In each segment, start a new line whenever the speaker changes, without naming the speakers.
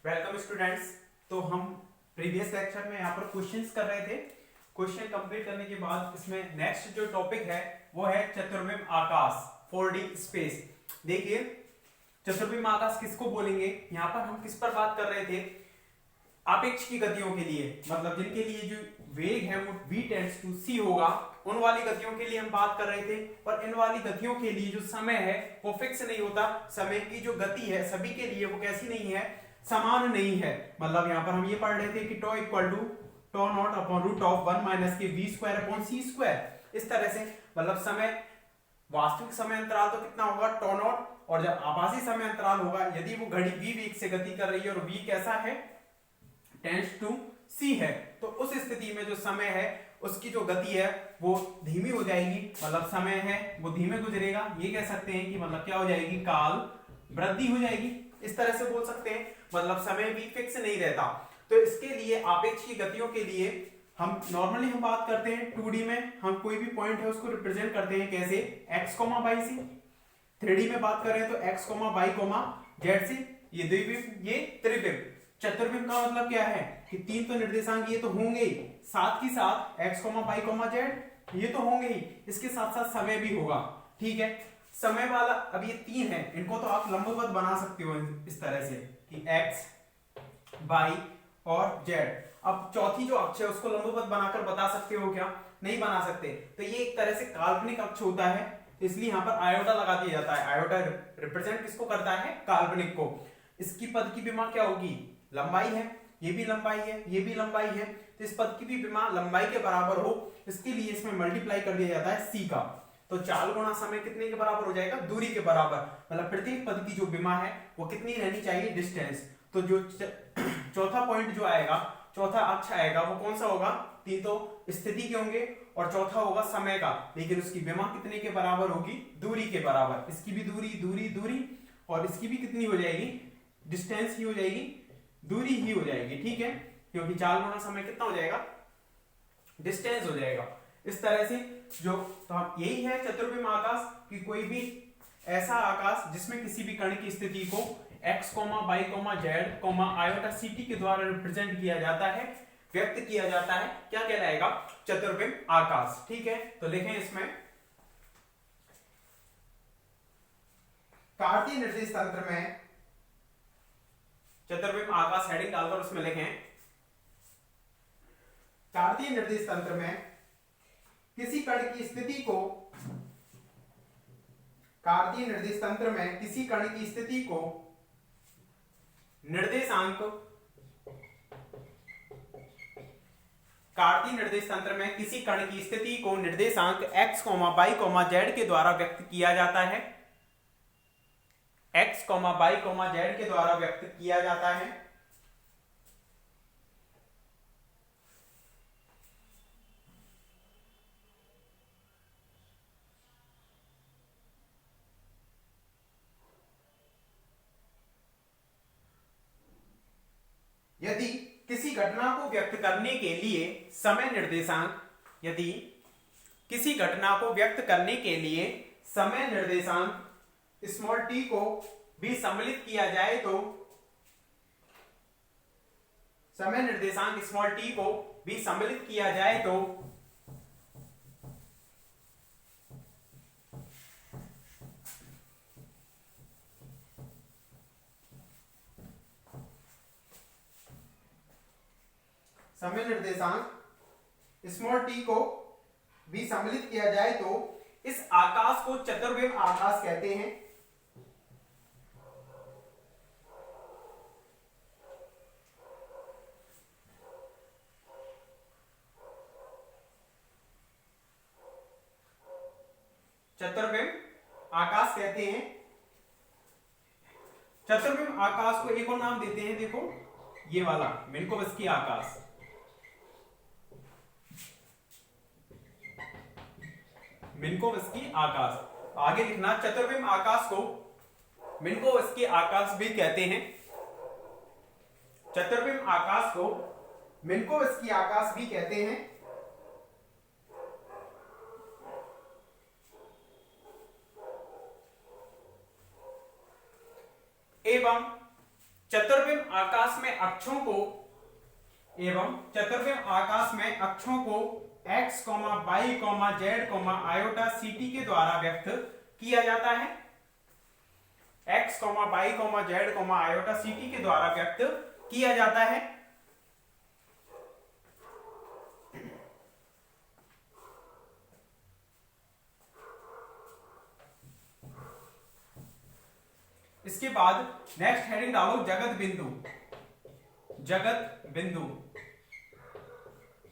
Welcome students. तो हम previous lecture में यहाँ पर क्वेश्चंस कर रहे थे। क्वेश्चन कंप्लीट करने के बाद इसमें नेक्स्ट जो टॉपिक है वो है चतुर्विम आकाश, 4D स्पेस। देखिए चतुर्विम आकाश किसको बोलेंगे, यहाँ पर हम किस पर बात कर रहे थे, आपेक्ष की गतियों के लिए, मतलब जिनके लिए जो वेग है वो v टेंड्स टू c होगा, उन वाली गतियों के लिए हम बात कर रहे थे। पर इन वाली गतियों के लिए जो समय है वो फिक्स नहीं होता। समय की जो गति है सभी के लिए वो कैसी नहीं है, समान नहीं है। मतलब यहाँ पर हम ये पढ़ रहे थे कि tau equal to tau naught upon root of 1 minus के v square upon c square. इस तरह से मतलब समय, वास्तविक समय अंतराल तो कितना होगा टॉ नॉट, और जब आभासी समय अंतराल होगा, यदि वो घड़ी v वेग से गति कर रही है और v कैसा है, टेंड्स टू c है, तो उस स्थिति में जो समय है उसकी जो गति है वो धीमी हो जाएगी। मतलब समय है वो धीमे गुजरेगा, ये कह सकते हैं कि मतलब क्या हो जाएगी, काल वृद्धि हो जाएगी। इस तरह से बोल सकते हैं, मतलब समय भी फिक्स नहीं रहता। तो इसके लिए आपेक्ष की गतियों के लिए हम नॉर्मली हम बात करते हैं 2D में, हम कोई भी पॉइंट है उसको रिप्रेजेंट करते हैं कैसे, x, y से। 3D में बात करें तो x, y, z से। ये द्विविम, ये त्रिविम। चतुर्विम का मतलब क्या है कि तीन तो निर्देशांक ये तो होंगे ही, साथ ही साथ x, y, z ये तो होंगे ही, इसके साथ साथ समय भी होगा। ठीक है, समय वाला अब ये तीन है, इनको तो आप लंबवत बना सकते हो इस तरह से कि x, y और z। अब चौथी जो अक्ष है उसको लंबवत बनाकर बता सकते हो क्या, नहीं बना सकते। तो ये एक तरह से काल्पनिक अक्ष होता है, इसलिए यहाँ पर आयोटा लगा दिया जाता है। आयोटा रिप्रेजेंट किसको करता है, काल्पनिक को। इसकी पद की विमा क्या होगी, लंबाई है, ये भी लंबाई है, ये भी लंबाई है, तो इस पद की भी विमा लंबाई के बराबर हो, इसके लिए इसमें मल्टीप्लाई कर दिया जाता है c का। तो 4 गुणा समय कितने के बराबर हो जाएगा, दूरी के बराबर। मतलब प्रत्येक पद की जो विमा है वो कितनी रहनी चाहिए, डिस्टेंस। तो जो चौथा पॉइंट जो आएगा, चौथा अक्ष आएगा, वो कौन सा होगा, तीन तो स्थिति के होंगे और चौथा होगा समय का, लेकिन उसकी विमा कितने के बराबर होगी, दूरी के बराबर। इसकी भी दूरी दूरी दूरी, और इसकी भी कितनी हो जाएगी, डिस्टेंस ही हो जाएगी, दूरी ही हो जाएगी। ठीक है, क्योंकि 4 गुना समय कितना हो जाएगा, डिस्टेंस हो जाएगा। इस तरह से जो, तो हम यही है चतुर्विम आकाश कि कोई भी ऐसा आकाश जिसमें किसी भी कण की स्थिति को x, y, z, iota ct के द्वारा रिप्रेजेंट किया जाता है, व्यक्त किया जाता है, क्या कहलाएगा, चतुर्विम आकाश। ठीक है, तो लिखें इसमें कार्तीय निर्देश तंत्र में चतुर्विम आकाश हेडिंग डालकर उसमें लिखें, कार्तीय निर्देश तंत्र में किसी कण की स्थिति को, कार्तीय निर्देश तंत्र में किसी कण की स्थिति को निर्देशांक, कार्तीय निर्देश तंत्र में किसी कण की स्थिति को निर्देशांक x, y, z के द्वारा व्यक्त किया जाता है, x, y, z के द्वारा व्यक्त किया जाता है। यदि किसी घटना को व्यक्त करने के लिए समय निर्देशांक, यदि किसी घटना को व्यक्त करने के लिए समय निर्देशांक स्मॉल t को भी सम्मिलित किया जाए तो, समय निर्देशांक स्मॉल t को भी सम्मिलित किया जाए तो समय निर्देशांक स्मॉल t को भी सम्मिलित किया जाए तो इस आकाश को चतुर्विम आकाश कहते हैं। चतुर्विम आकाश कहते हैं। चतुर्विम आकाश को एक और नाम देते हैं, देखो ये वाला मिन्कोवस्की आकाश। मिन्कोवस्की आकाश, आगे लिखना, चतुर्विम आकाश को मिन्कोवस्की आकाश भी कहते हैं। चतुर्विम आकाश को मिन्कोवस्की आकाश भी कहते हैं। एवं चतुर्बिंब आकाश में अक्षों को एवं चतुर्बिंब आकाश में अक्षों को x, y, z, iota ct के द्वारा व्यक्त किया जाता है। x, y, z, iota ct के द्वारा व्यक्त किया जाता है। इसके बाद नेक्स्ट हेडिंग डालो जगत बिंदु। जगत बिंदु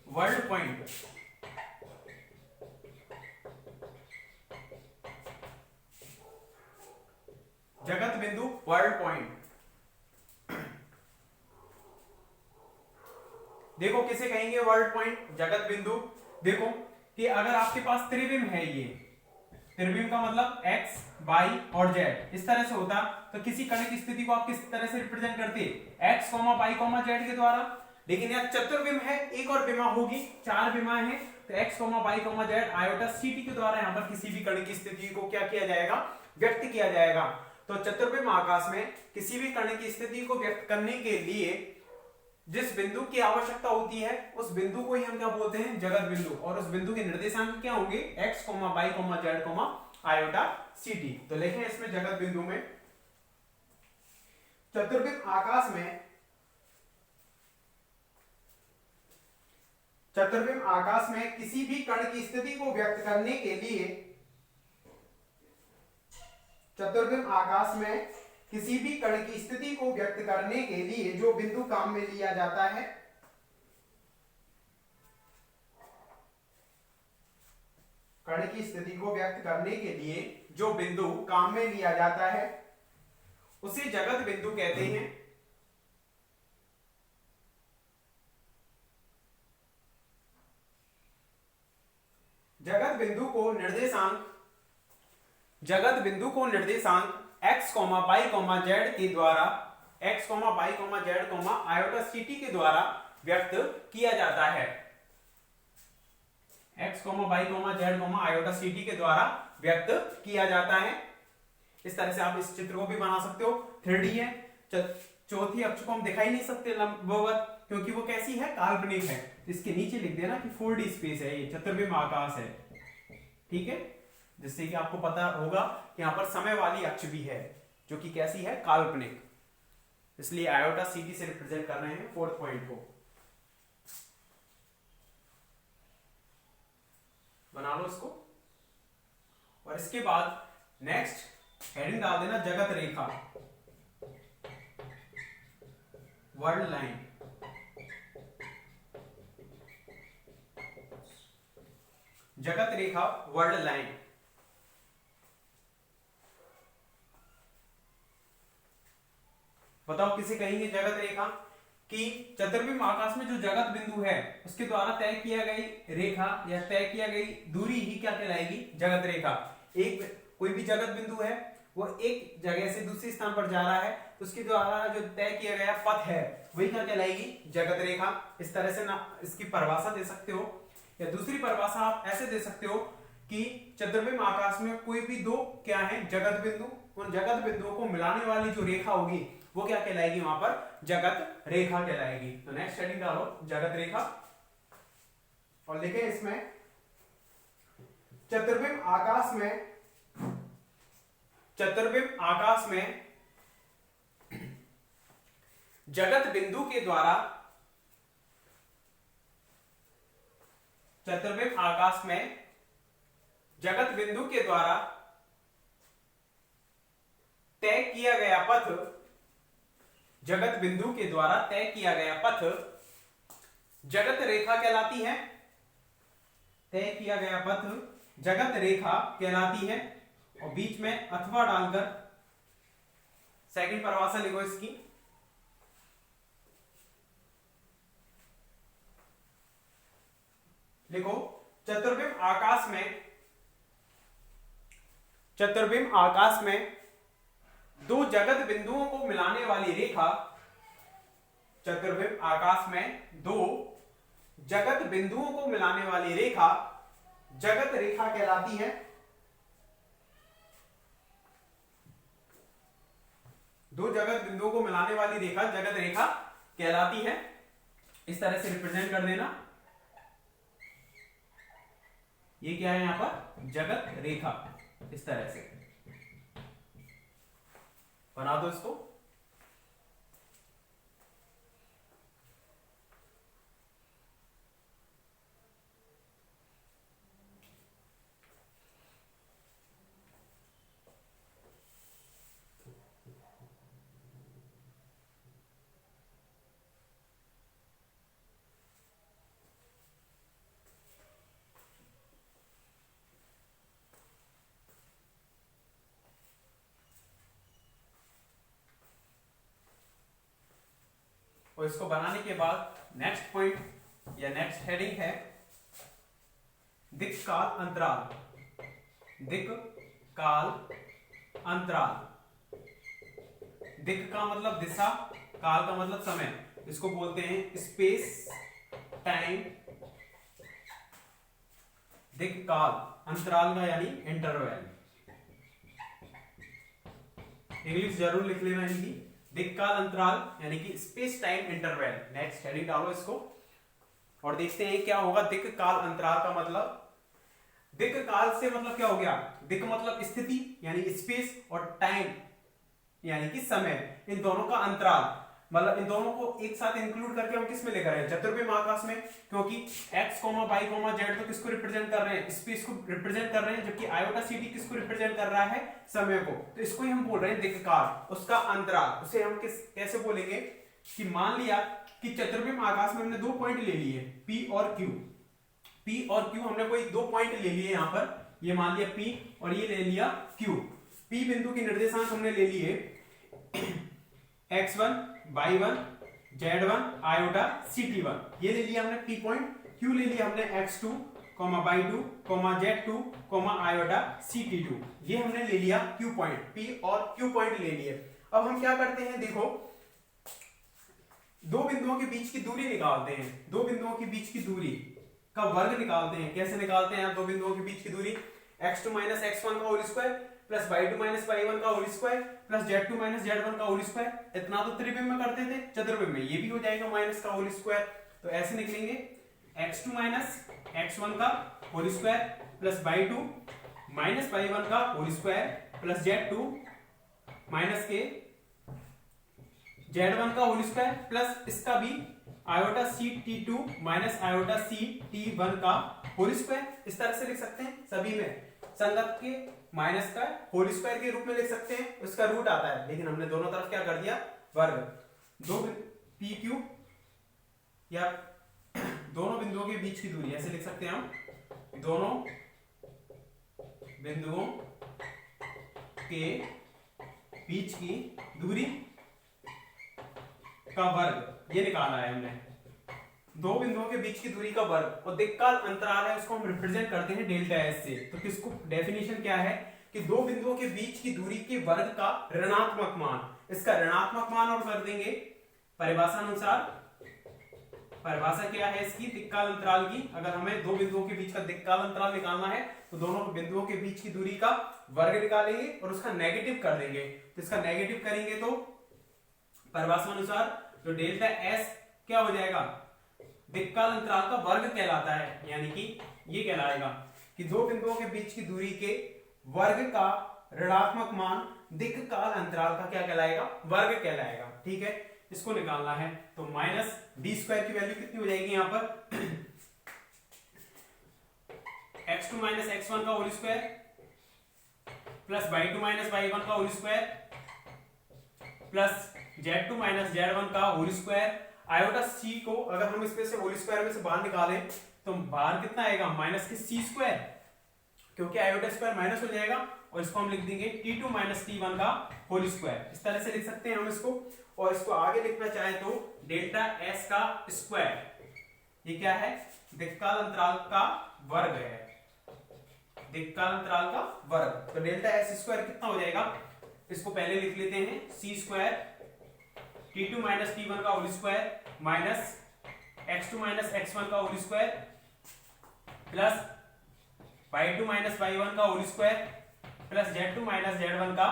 वर्ल्ड पॉइंट। जगत बिंदु वर्ल्ड पॉइंट। देखो किसे कहेंगे वर्ल्ड पॉइंट, जगत बिंदु। देखो कि अगर आपके पास त्रिविम है, ये त्रिविम का मतलब x, y और z इस तरह से होता, तो किसी कण की स्थिति को आप किस तरह से रिप्रेजेंट करते, x, y, z के द्वारा। लेकिन यहाँ चतुर्विम है, एक और विमा होगी, चार विमा है, तो x, y, z iota ct के द्वारा यहाँ पर किसी भी कण की स्थिति को क्या किया जाएगा, व्यक्त किया जाएगा। तो चतुर्विम आकाश में किसी भी कण की स्थिति को व्यक्त करने के लिए जिस बिंदु की आवश्यकता होती है उस बिंदु को ही हम क्या बोलते हैं, जगत बिंदु। और उस बिंदु के निर्देशांक क्या होंगे, x, y, z, iota ct। तो लिखें इसमें जगत बिंदु में चतुर्विम आकाश में किसी भी कण की स्थिति को व्यक्त करने के लिए, चतुर्विम आकाश में किसी भी कण की स्थिति को व्यक्त करने के लिए जो बिंदु काम में लिया जाता है, कण की स्थिति को व्यक्त करने के लिए जो बिंदु काम में लिया जाता है उसे जगत बिंदु कहते हैं। जगत बिंदु को निर्देशांक x, y, z के द्वारा, x, y, z, iota ct के द्वारा व्यक्त किया जाता है। x, y, z, iota ct के द्वारा व्यक्त किया जाता है। इस तरह से आप इस चित्र को भी बना सकते हो। 3D है, चौथी अक्ष को हम दिखाई नहीं सकते लंबवत, क्योंकि वो कैसी है, काल्पनिक है। इसके नीचे लिख देना कि 4D स्पेस है, ये चतुर्विम आकाश है, ठीक है। जिससे कि आपको पता होगा कि यहां पर समय वाली अक्ष भी है जो कि कैसी है, काल्पनिक। इसलिए आयोटा ct से रिप्रेजेंट कर रहे हैं फोर्थ पॉइंट को। बना लो इसको। और इसके बाद नेक्स्ट हेडिंग डाल देना जगत रेखा, वर्ल्ड लाइन। जगत रेखा वर्ल्ड लाइन। बताओ किसे कहेंगे जगत रेखा, कि चतुर्विम आकाश में जो जगत बिंदु है उसके द्वारा तय किया गई रेखा या तय किया गई दूरी ही क्या कहलाएगी, जगत रेखा। एक कोई भी जगत बिंदु है वो एक जगह से दूसरे स्थान पर जा रहा है, उसके द्वारा जो तय किया गया पथ है वही क्या कहलाएगी, जगत रेखा। इस तरह से ना इसकी परिभाषा दे सकते हो, या दूसरी परिभाषा आप ऐसे दे सकते हो कि चतुर्विम आकाश में कोई भी दो क्या है, जगत बिंदु, उन जगत बिंदुओं को मिलाने वाली जो रेखा होगी वो क्या कहलाएगी, वहां पर जगत रेखा कहलाएगी। तो नेक्स्ट हेडिंग डालो जगत रेखा, और लिखे इसमें चतुर्विम आकाश में जगत बिंदु के द्वारा, चतुर्विम आकाश में जगत बिंदु के द्वारा तय किया गया पथ, जगत बिंदु के द्वारा तय किया गया पथ जगत रेखा कहलाती है। तय किया गया पथ जगत रेखा कहलाती है। और बीच में अथवा डालकर सेकंड परिभाषा लिखो इसकी, लिखो चतुर्विम आकाश में दो जगत बिंदुओं को मिलाने वाली रेखा, चतुर्विम आकाश में दो जगत बिंदुओं को मिलाने वाली रेखा जगत रेखा कहलाती है। दो जगत बिंदुओं को मिलाने वाली रेखा जगत रेखा कहलाती है। इस तरह से रिप्रेजेंट कर देना, ये क्या है यहां पर जगत रेखा, इस तरह से बना दो इसको। और इसको बनाने के बाद नेक्स्ट पॉइंट या नेक्स्ट हेडिंग है दिक् काल अंतराल। दिक् काल अंतराल, दिक् का मतलब दिशा, काल का मतलब समय, इसको बोलते हैं स्पेस टाइम। दिक् काल, अंतराल का यानी इंटरवल, इंग्लिश जरूर लिख लेना इनकी। दिक् काल अंतराल यानी कि space time interval. Next heading डालो इसको और देखते हैं क्या होगा दिक् काल अंतराल का मतलब। दिक् काल से मतलब क्या हो गया, दिक् मतलब स्थिति यानी स्पेस और टाइम यानी कि समय, इन दोनों का अंतराल मतलब इन दोनों को एक साथ इंक्लूड करके हम किस में लेकर आए, चतुर्भुज आकाश में। क्योंकि x, y, z तो किसको रिप्रेजेंट कर रहे हैं, स्पेस को रिप्रेजेंट कर रहे हैं, जबकि आयोटा ct किसको रिप्रेजेंट कर रहा है, समय को। तो इसको ही हम बोल रहे हैं दिक् काल, उसका अंतराल। उसे हम कैसे बोलेंगे कि मान लिया कि चतुर्भुज आकाश में हमने दो पॉइंट ले लिए p और q। p और q हमने कोई दो पॉइंट ले लिए यहां पर, ये मान लिया p और ये ले लिया q। p बिंदु के निर्देशांक हमने ले लिए x1, y1, z1, iota ct1, ये ले लिया हमने p पॉइंट। q ले लिया हमने x2, y2, z2, iota ct2, ये हमने ले लिया q पॉइंट, p और q पॉइंट ले लिए। अब हम क्या करते हैं, देखो दो बिंदुओं के बीच की दूरी निकालते हैं। दो बिंदुओं के बीच की दूरी का वर्ग निकालते हैं। कैसे निकालते हैं, दो बिंदुओं के बीच की दूरी x2 - x1 का whole square plus y2 - y1 का whole square plus z2 - z1 का होल स्क्वायर। इतना तो त्रिभुज में करते थे, चतुर्भुज में ये भी हो जाएगा माइनस का होल स्क्वायर। तो ऐसे निकलेंगे x2 - x1 का whole square plus y2 - y1 का whole square plus z2 minus के z1 का होल स्क्वायर प्लस इसका भी iota ct2 minus iota ct1 का होल स्क्वायर। इस तरह से लिख सकते हैं, सभी में संगत के माइनस का होल स्क्वायर के रूप में लिख सकते हैं, उसका रूट आता है, लेकिन हमने दोनों तरफ क्या कर दिया, वर्ग। दो पी क्यू या दोनों बिंदुओं के बीच की दूरी ऐसे लिख सकते हैं हम, दोनों बिंदुओं के बीच की दूरी का वर्ग, ये निकाला है हमने। दो बिंदुओं के बीच की दूरी का वर्ग और दिक् काल अंतराल है, उसको हम रिप्रेजेंट करते हैं डेल्टा एस से। तो किसको, डेफिनेशन क्या है कि दो बिंदुओं के बीच की दूरी के वर्ग का ऋणात्मक मान, इसका ऋणात्मक मान और कर देंगे परिभाषा अनुसार। परिभाषा क्या है इसकी, दिक् काल अंतराल की। अगर हमें दो बिंदुओं के बीच का दिक् काल अंतराल निकालना है तो दोनों बिंदुओं के बीच की दूरी का वर्ग निकालेंगे और उसका नेगेटिव कर देंगे। तो इसका नेगेटिव करेंगे तो परिभाषा अनुसार जो डेल्टा एस क्या हो जाएगा, दिक् काल अंतराल का वर्ग कहलाता है। यानी कि ये कहलाएगा कि दो बिंदुओं के बीच की दूरी के वर्ग का ऋणात्मक मान दिक् काल अंतराल का क्या कहलाएगा, वर्ग कहलाएगा। ठीक है, इसको निकालना है तो माइनस डी स्क्वायर की वैल्यू कितनी हो जाएगी यहां पर, x2 - x1 का whole square plus y2 - y1 का whole square plus z2 - z1 का होल स्क्वायर। आयोटा c को अगर हम इसमें से होल स्क्वायर में से बाहर निकालें तो बाहर कितना आएगा, माइनस के c स्क्वायर, क्योंकि आयोटा स्क्वायर माइनस हो जाएगा, और इसको हम लिख देंगे t2 - t1 का होल स्क्वायर। इस तरह से लिख सकते हैं हम इसको। और इसको आगे लिखना चाहे तो डेल्टा s का स्क्वायर, ये क्या है, दिक् काल अंतराल का वर्ग है, दिक् काल अंतराल का वर्ग। तो डेल्टा s स्क्वायर कितना हो जाएगा, इसको पहले लिख लेते हैं, c स्क्वायर t2 - t1 का whole square minus x2 - x1 का whole square plus y2 - y1 का whole square plus z2 - z1 का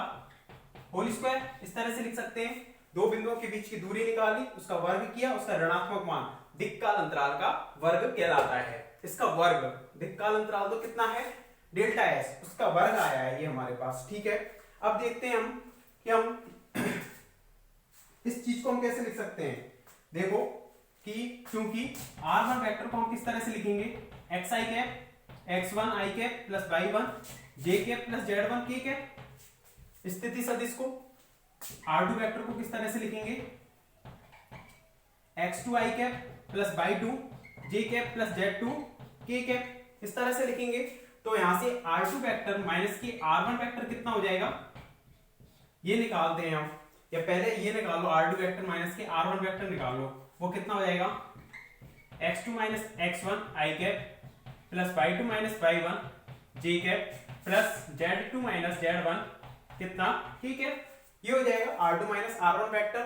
होल स्क्वायर इस तरह से लिख सकते हैं। दो बिंदुओं के बीच की दूरी निकाली, उसका वर्ग किया, उसका ऋणात्मक मान दिक्काल अंतराल का वर्ग कहलाता है। इसका वर्ग, दिक्काल अंतराल तो कितना है डेल्टा एस, उसका वर्ग आया है ये हमारे पास। ठीक है, अब देखते हैं हम कि हम इस चीज को हम कैसे लिख सकते हैं। देखो कि क्योंकि r1 वेक्टर को हम किस तरह से लिखेंगे, xi cap x1 i cap plus y1 j cap plus z1 k cap. स्थिति सदिश को r2 वेक्टर को किस तरह से लिखेंगे, x2 i cap plus y2 j cap plus z2 k cap, इस तरह से लिखेंगे। तो यहां से r2 वेक्टर माइनस की r1 वेक्टर कितना हो जाएगा, ये निकालते हैं हम, या पहले ये निकाल लो, r2 वेक्टर माइनस के r1 वेक्टर निकाल लो, वो कितना हो जाएगा x2 minus x1 i cap plus y2 minus y1 j cap plus z2 minus z1 कितना k कैप, ये हो जाएगा r2 माइनस r1 वेक्टर।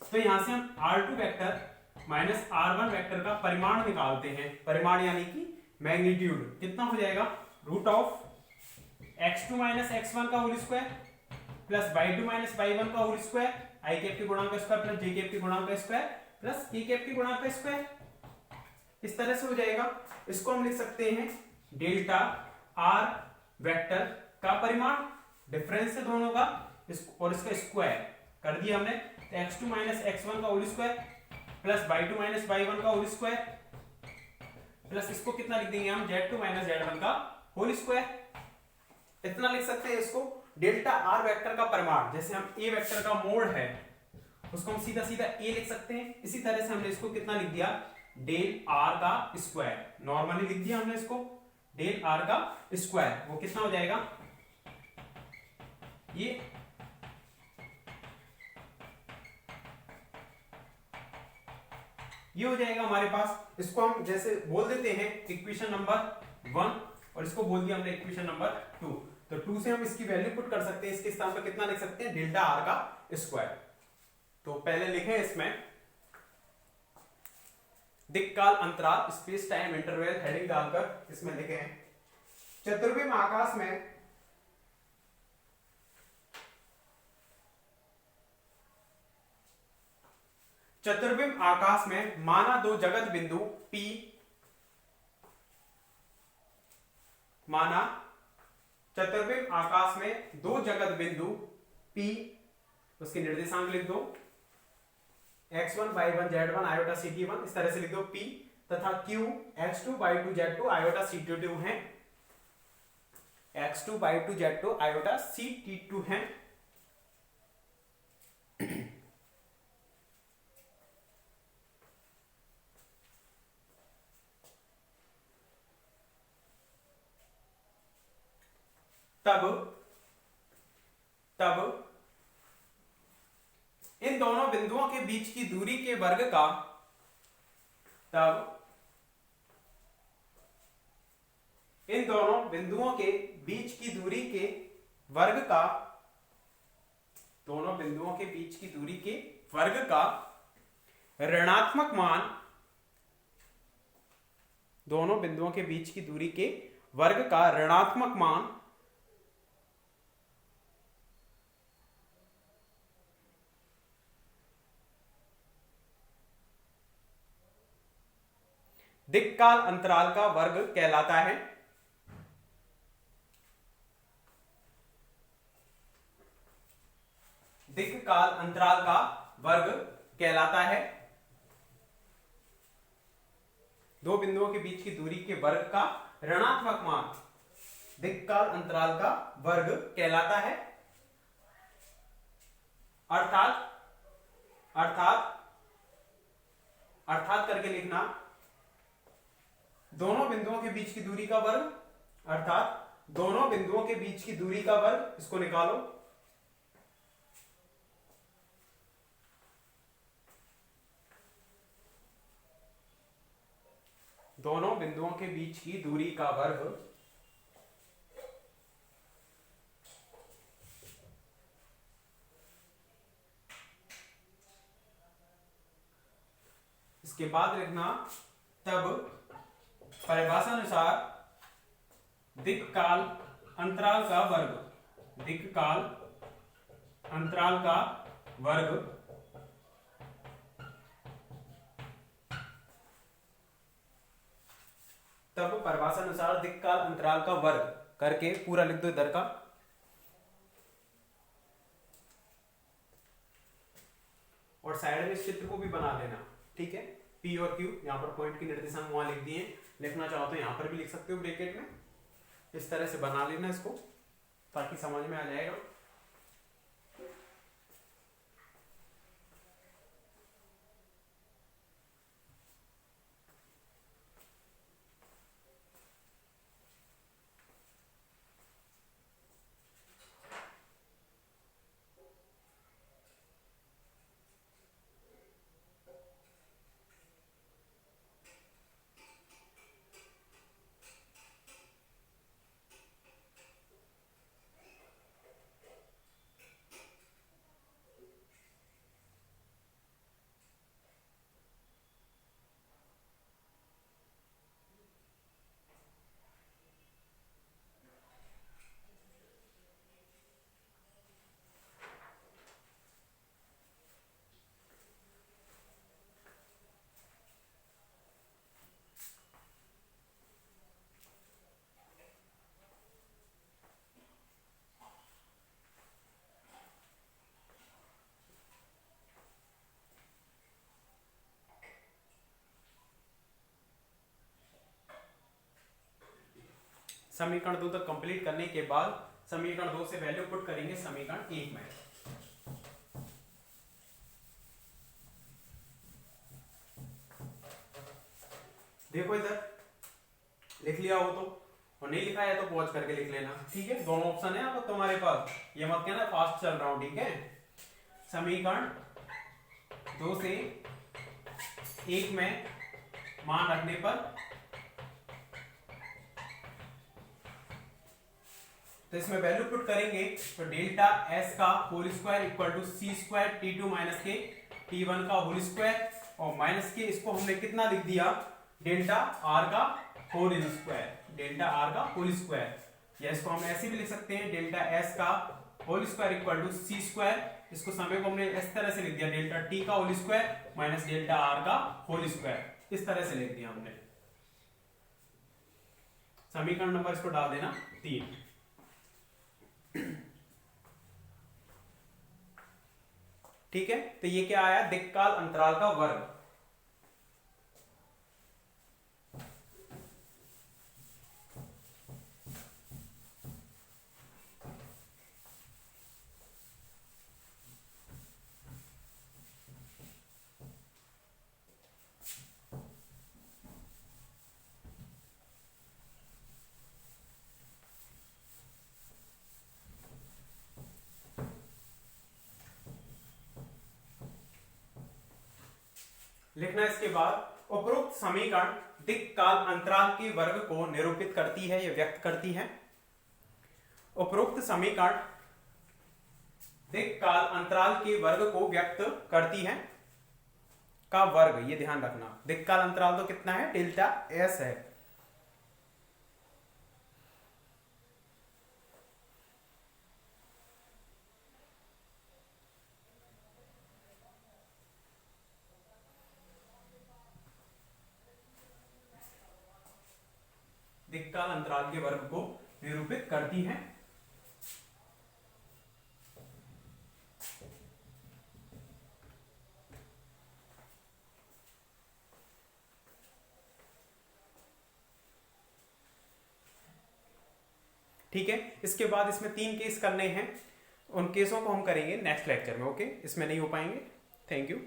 तो यहां से हम r2 vector minus r1 vector का परिमाण निकालते हैं। परिमाण यानी कि मैग्नीट्यूड कितना हो जाएगा, root of x2 minus x1 का whole square plus y2 minus y1 का होल स्क्वायर, i कैप के गुणांक का स्क्वायर प्लस j कैप के गुणांक का स्क्वायर प्लस k कैप के गुणांक का स्क्वायर, इस तरह से हो जाएगा। इसको हम लिख सकते हैं डेल्टा r वेक्टर का परिमाण, डिफरेंस है दोनों का, और इसका स्क्वायर कर दिया हमने। तो x2 माइनस x1 का whole square plus y2 minus y1 का होल स्क्वायर प्लस इसको कितना लिख देंगे हम, z2 माइनस z1 का होल स्क्वायर, इतना लिख सकते हैं इसको डेल्टा r वेक्टर का परिमाण। जैसे हम a वेक्टर का मोड है उसको हम सीधा सीधा a लिख सकते हैं, इसी तरह से हमने इसको कितना लिख दिया, डेल r का स्क्वायर, नॉर्मली लिख दिया हमने इसको डेल r का स्क्वायर, वो कितना हो जाएगा, ये हो जाएगा हमारे पास। इसको हम जैसे बोल देते हैं इक्वेशन नंबर 1 और इसको बोल दिया हमने इक्वेशन नंबर 2। तो 2 से हम इसकी वैल्यू पुट कर सकते हैं, इसके स्थान पर कितना लिख सकते हैं, डेल्टा r का स्क्वायर। तो पहले लिखें इसमें दिक्काल अंतराल स्पेस टाइम इंटरवल हेडिंग डालकर इसमें लिखें चतुर्विम आकाश में चतुर्विम आकाश में माना दो जगत बिंदु P, माना चतुर्विम आकाश में दो जगत बिंदु P, उसके निर्देशांक लिख दो x1 y1 z1 iota ct1, इस तरह से लिख दो P, तथा Q x2 y2 z2 iota ct2 हैं, x2 y2 z2 iota ct2 हैं। तब इन दोनों बिंदुओं के बीच की दूरी के वर्ग का, तब इन दोनों बिंदुओं के बीच की दूरी के वर्ग का, दोनों बिंदुओं के बीच की दूरी के वर्ग का ऋणात्मक मान, दोनों बिंदुओं के बीच की दूरी के वर्ग का ऋणात्मक मान दिक्काल अंतराल का वर्ग कहलाता है। दिक्काल अंतराल का वर्ग कहलाता है। दो बिंदुओं के बीच की दूरी के वर्ग का ऋणात्मक मान दिक्काल अंतराल का वर्ग कहलाता है। अर्थात अर्थात अर्थात करके लिखना, दोनों बिंदुओं के बीच की दूरी का वर्ग, अर्थात दोनों बिंदुओं के बीच की दूरी का वर्ग, इसको निकालो। दोनों बिंदुओं के बीच की दूरी का वर्ग, इसके बाद लिखना तब परिभाषा अनुसार दिक्काल अंतराल का वर्ग, दिक्काल अंतराल का वर्ग तब परिभाषा अनुसार दिक्काल अंतराल का वर्ग करके पूरा लिख दो इधर का, और साइड में इस चित्र को भी बना लेना, ठीक है। P और Q यहाँ पर पॉइंट की निर्देशांक वहां लिख दिए, लिखना चाहो तो यहाँ पर भी लिख सकते हो ब्रैकेट में, इस तरह से बना लेना इसको ताकि समझ में आ जाएगा। समीकरण 2 तक कंप्लीट करने के बाद समीकरण 2 से वैल्यू पुट करेंगे समीकरण 1 में। देखो इधर लिख लिया हो तो, और नहीं लिखा है तो पॉज करके लिख लेना, ठीक है। दोनों ऑप्शन है अब तुम्हारे पास, ये मत कहना फास्ट चल रहा हूं, ठीक है। समीकरण 2 से 1 में मान रखने पर तो इसमें वैल्यू पुट करेंगे तो डेल्टा एस का whole square equal to c square t two minus के टी वन का होल स्क्वायर, और माइनस के इसको हमने कितना लिख दिया, डेल्टा आर का होल स्क्वायर, डेल्टा आर का होल स्क्वायर, या इसको हम ऐसे भी लिख सकते हैं डेल्टा एस का whole square equal to c square, इसको समय को हमने इस तरह से लिख दिया डेल्टा टी का whole square minus delta r का होल स्क्वायर, इस तरह से लिख दिया हमने। समीकरण नंबर इसको डाल देना 3। ठीक है, तो ये क्या आया, दिक्काल अंतराल का वर्ग। लिखना इसके बाद उपरोक्त समीकरण दिक्काल अंतराल के वर्ग को निरूपित करती है या व्यक्त करती है। उपरोक्त समीकरण दिक्काल अंतराल के वर्ग को व्यक्त करती है, का वर्ग, ये ध्यान रखना, दिक्काल अंतराल तो कितना है, डेल्टा एस है, दिक्काल अंतराल के वर्ग को निरूपित करती है। ठीक है, इसके बाद इसमें 3 केस करने हैं, उन केसों को हम करेंगे नेक्स्ट लेक्चर में। ओके, इसमें नहीं हो पाएंगे। Thank you.